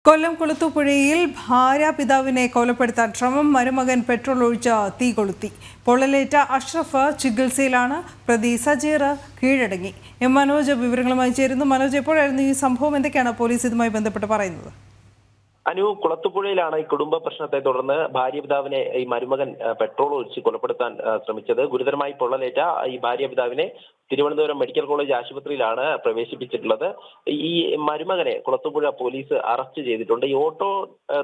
കൊല്ലം കുളത്തൂപ്പുഴയിൽ ഭാര്യാപിതാവിനെ കൊലപ്പെടുത്താൻ ശ്രമം. മരുമകൻ പെട്രോൾ ഒഴിച്ച് തീ കൊളുത്തി. പൊള്ളലേറ്റ അഷ്റഫ് ചികിത്സയിലാണ്. പ്രതി സജീർ കീഴടങ്ങി. മനോജ് വിവരങ്ങളുമായി ചേരുന്നു. മനോജ്, എപ്പോഴായിരുന്നു ഈ സംഭവം? എന്തൊക്കെയാണ് പോലീസ് ഇതുമായി ബന്ധപ്പെട്ട് പറയുന്നത്? കുളത്തുപുഴയിലാണ് ഈ കുടുംബ പ്രശ്നത്തെ തുടർന്ന് ഭാര്യാപിതാവിനെ ഈ മരുമകൻ പെട്രോൾ ഒഴിച്ച് കൊലപ്പെടുത്താൻ ശ്രമിച്ചത്. ഗുരുതരമായി പൊള്ളലേറ്റ ഈ ഭാര്യാപിതാവിനെ തിരുവനന്തപുരം മെഡിക്കൽ കോളേജ് ആശുപത്രിയിലാണ് പ്രവേശിപ്പിച്ചിട്ടുള്ളത്. ഈ മരുമകനെ കുളത്തുപുഴ പോലീസ് അറസ്റ്റ് ചെയ്തിട്ടുണ്ട്. ഈ ഓട്ടോ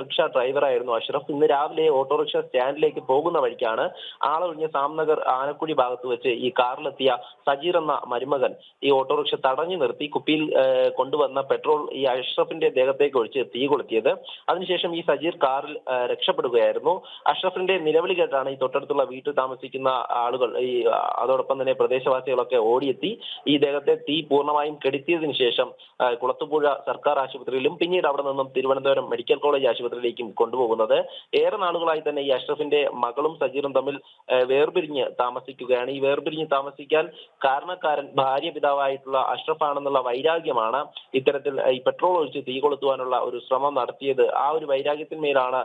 റിക്ഷ ഡ്രൈവറായിരുന്നു അഷ്റഫ്. ഇന്ന് രാവിലെ ഓട്ടോറിക്ഷ സ്റ്റാൻഡിലേക്ക് പോകുന്ന വഴിക്കാണ് ആളൊഴിഞ്ഞ സാംനഗർ ആനക്കുഴി ഭാഗത്ത് വെച്ച് ഈ കാറിലെത്തിയ സജീർ എന്ന മരുമകൻ ഈ ഓട്ടോറിക്ഷ തടഞ്ഞു നിർത്തി കുപ്പിയിൽ കൊണ്ടുവന്ന പെട്രോൾ ഈ അഷ്റഫിന്റെ ദേഹത്തേക്ക് ഒഴിച്ച് തീ കൊളുത്തിയത്. അതിനുശേഷം ഈ സജീർ കാറിൽ രക്ഷപ്പെടുകയായിരുന്നു. അഷ്റഫിന്റെ നിലവിളി കേട്ടാണ് ഈ തൊട്ടടുത്തുള്ള വീട്ടിൽ താമസിക്കുന്ന ആളുകൾ അതോടൊപ്പം തന്നെ പ്രദേശവാസികളൊക്കെ ഓടിയെത്തി ഈ ദേഹത്തെ തീ പൂർണ്ണമായും കെടുത്തിയതിനു ശേഷം കുളത്തുപുഴ സർക്കാർ ആശുപത്രിയിലും പിന്നീട് അവിടെ നിന്നും തിരുവനന്തപുരം മെഡിക്കൽ കോളേജ് ആശുപത്രിയിലേക്കും കൊണ്ടുപോകുന്നത്. ഏറെ നാളുകളായി തന്നെ ഈ അഷ്റഫിന്റെ മകളും സജീറും തമ്മിൽ വേർപിരിഞ്ഞ് താമസിക്കുകയാണ്. ഈ വേർപിരിഞ്ഞ് താമസിക്കാൻ കാരണക്കാരൻ ഭാര്യ പിതാവായിട്ടുള്ള അഷ്റഫ് ആണെന്നുള്ള വൈരാഗ്യമാണ് ഇത്തരത്തിൽ ഈ പെട്രോൾ ഒഴിച്ച് തീ കൊളുത്തുവാനുള്ള ഒരു ശ്രമം നടത്തിയത്. ആ ഒരു വൈരാഗ്യത്തിന്മേലാണ്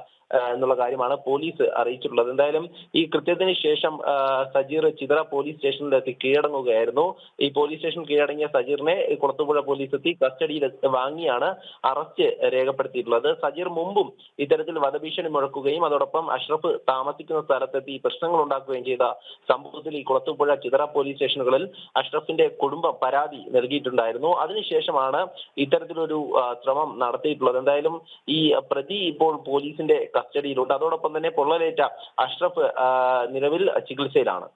എന്നുള്ള കാര്യമാണ് പോലീസ് അറിയിച്ചിട്ടുള്ളത്. എന്തായാലും ഈ കൃത്യത്തിന് ശേഷം സജീർ ചിതറ പോലീസ് സ്റ്റേഷനിലെത്തി കീഴടങ്ങുകയായിരുന്നു. ഈ പോലീസ് സ്റ്റേഷൻ കീഴടങ്ങിയ സജീറിനെ കുളത്തുപുഴ പോലീസ് എത്തി കസ്റ്റഡിയിൽ വാങ്ങിയാണ് അറസ്റ്റ് രേഖപ്പെടുത്തിയിട്ടുള്ളത്. സജീർ മുമ്പും ഇത്തരത്തിൽ വധഭീഷണി മുഴക്കുകയും അതോടൊപ്പം അഷ്റഫ് താമസിക്കുന്ന സ്ഥലത്തെത്തി പ്രശ്നങ്ങൾ ഉണ്ടാക്കുകയും ചെയ്ത സംഭവത്തിൽ ഈ കുളത്തുപുഴ ചിതറ പോലീസ് സ്റ്റേഷനുകളിൽ അഷ്റഫിന്റെ കുടുംബം പരാതി നൽകിയിട്ടുണ്ടായിരുന്നു. അതിനുശേഷമാണ് ഇത്തരത്തിലൊരു ശ്രമം നടത്തിയിട്ടുള്ളത്. എന്തായാലും ഈ പ്രതി ഇപ്പോൾ പോലീസിന്റെ കസ്റ്റഡിയിലുണ്ട്. അതോടൊപ്പം തന്നെ പൊള്ളലേറ്റ അഷ്റഫ് നിലവിൽ ചികിത്സയിലാണ്.